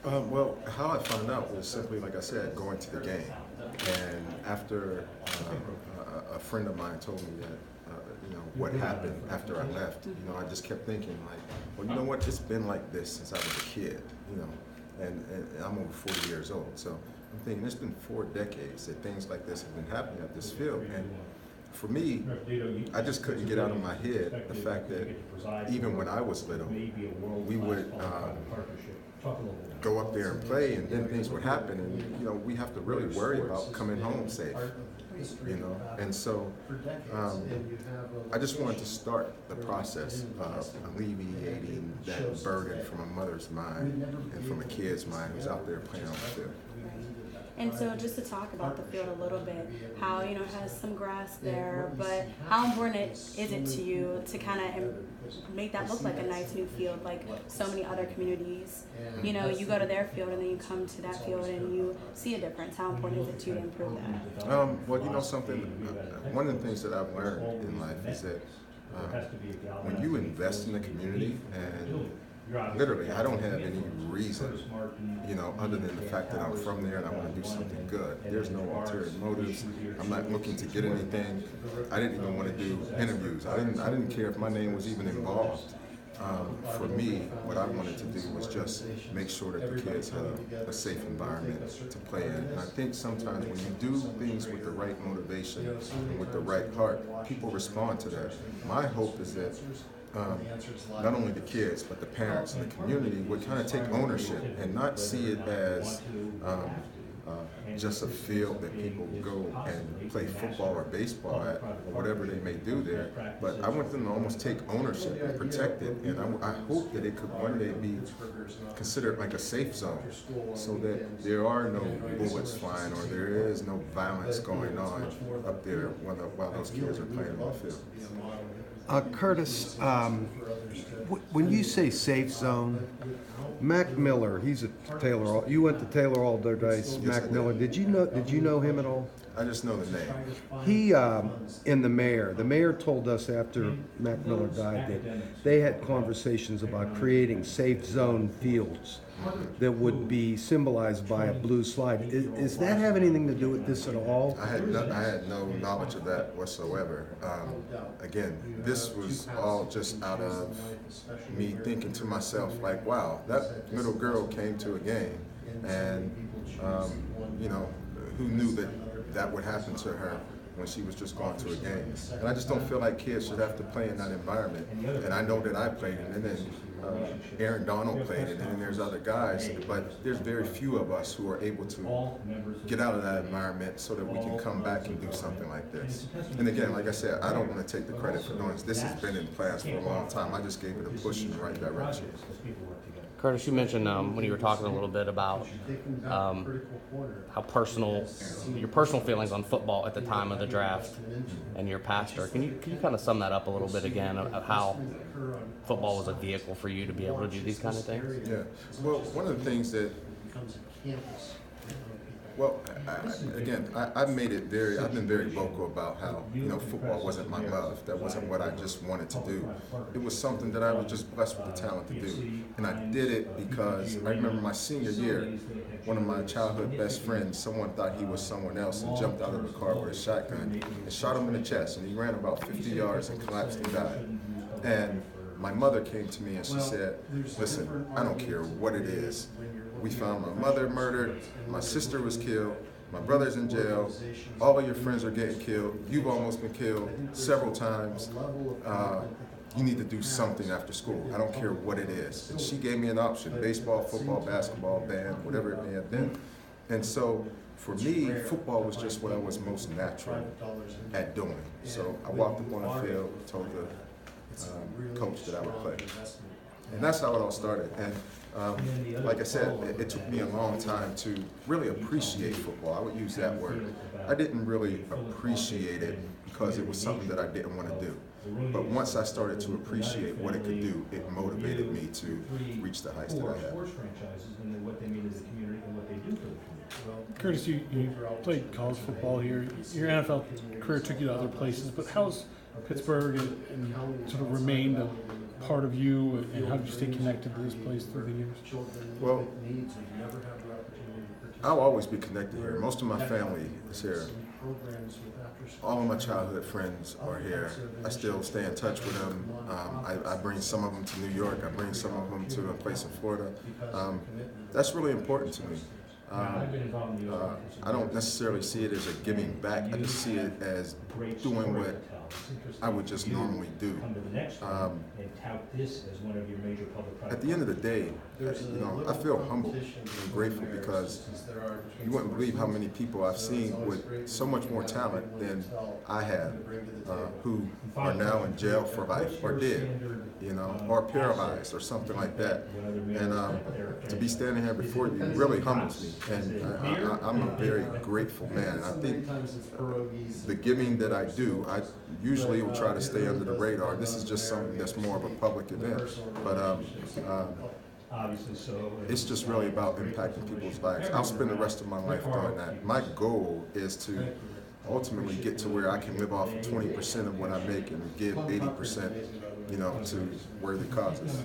Well, how I found out was simply, like I said, going to the game. And after a friend of mine told me that, what happened after I left, I just kept thinking, like, well, you know what? It's been like this since I was a kid, and I'm over 40 years old. So I'm thinking it's been 4 decades that things like this have been happening at this field. And for me, I just couldn't get out of my head the fact that even when I was little, we would go up there and play, and then things would happen, and we have to really worry about coming home safe. And so I just wanted to start the process of alleviating that burden from a mother's mind and from a kid's mind who's out there playing on the field. And so just to talk about the field a little bit, how, it has some grass there, but how important is it to you to kind of make that look like a nice new field like so many other communities? You go to their field and then you come to that field and you see a difference. How important is it to you to improve that? Well, something, one of the things that I've learned in life is that when you invest in the community, and literally, I don't have any reason, other than the fact that I'm from there and I want to do something good. There's no ulterior motives. I'm not looking to get anything. I didn't even want to do interviews. I didn't care if my name was even involved. For me, what I wanted to do was just make sure that the kids have a safe environment to play in. And I think sometimes when you do things with the right motivation and with the right heart, people respond to that. My hope is that not only the kids, but the parents and the community would kind of take ownership and not see it as just a field that people go and play football or baseball at, or whatever they may do there. But I want them to almost take ownership and protect it. And I hope that it could one day be considered like a safe zone, so that there are no bullets flying or there is no violence going on up there while those kids are playing on the field. Curtis, when you say safe zone, Mac Miller, he's a Taylor. You went to Taylor all their days. Yes, Mac Miller. Did you know him at all? I just know the name. He and the mayor told us after Mac Miller died that they had conversations about creating safe zone fields that would be symbolized by a blue slide. Is that have anything to do with this at all? I had no knowledge of that whatsoever. Again, this was all just out of me thinking to myself, like, wow, that little girl came to a game, and who knew that would happen to her when she was just going to a game. And I just don't feel like kids should have to play in that environment. And I know that I played in it, and then Aaron Donald played in it, and there's other guys, but there's very few of us who are able to get out of that environment so that we can come back and do something like this. And again, like I said, I don't want to take the credit for doing this. This has been in plans for a long time. I just gave it a push in the right direction. Curtis, you mentioned when you were talking a little bit about how your personal feelings on football at the time of the draft and your pastor. Can you kind of sum that up a little bit again of how football was a vehicle for you to be able to do these kind of things? Yeah. Well, one of the things that, well, I've been very vocal about how, football wasn't my love. That wasn't what I just wanted to do. It was something that I was just blessed with the talent to do. And I did it because I remember my senior year, one of my childhood best friends, someone thought he was someone else and jumped out of the car with a shotgun and shot him in the chest. And he ran about 50 yards and collapsed and died. And my mother came to me and she said, listen, I don't care what it is. We found my mother murdered, my sister was killed, my brother's in jail, all of your friends are getting killed, you've almost been killed several times. You need to do something after school. I don't care what it is. And she gave me an option: baseball, football, basketball, band, whatever it may have been. And so for me, football was just what I was most natural at doing. So I walked up on the field, told the coach that I would play. And that's how it all started. And like I said, it took me a long time to really appreciate football. I would use that word. I didn't really appreciate it because it was something that I didn't want to do. But once I started to appreciate what it could do, it motivated me to reach the heights that I have. Curtis, you played college football here. Your NFL career took you to other places, but how's Pittsburgh and sort of remained part of you, and how did you stay connected to this place through the years? Well, I'll always be connected here. Most of my family is here. All of my childhood friends are here. I still stay in touch with them. I bring some of them to New York. I bring some of them to a place in Florida. That's really important to me. I don't necessarily see it as a giving back. I just see it as doing what I would just normally do. At the end of the day, I feel humbled and grateful because you wouldn't believe how many people I've seen with so much more talent than I have, who are now in jail for life or dead, or paralyzed or something like that. And to be standing here before you really humbles me. And I'm a very grateful man. And I think the giving that I do, I usually will try to stay under the radar. This is just something that's more of a public event. But it's just really about impacting people's lives. I'll spend the rest of my life doing that. My goal is to ultimately get to where I can live off of 20% of what I make and give 80%, to worthy causes.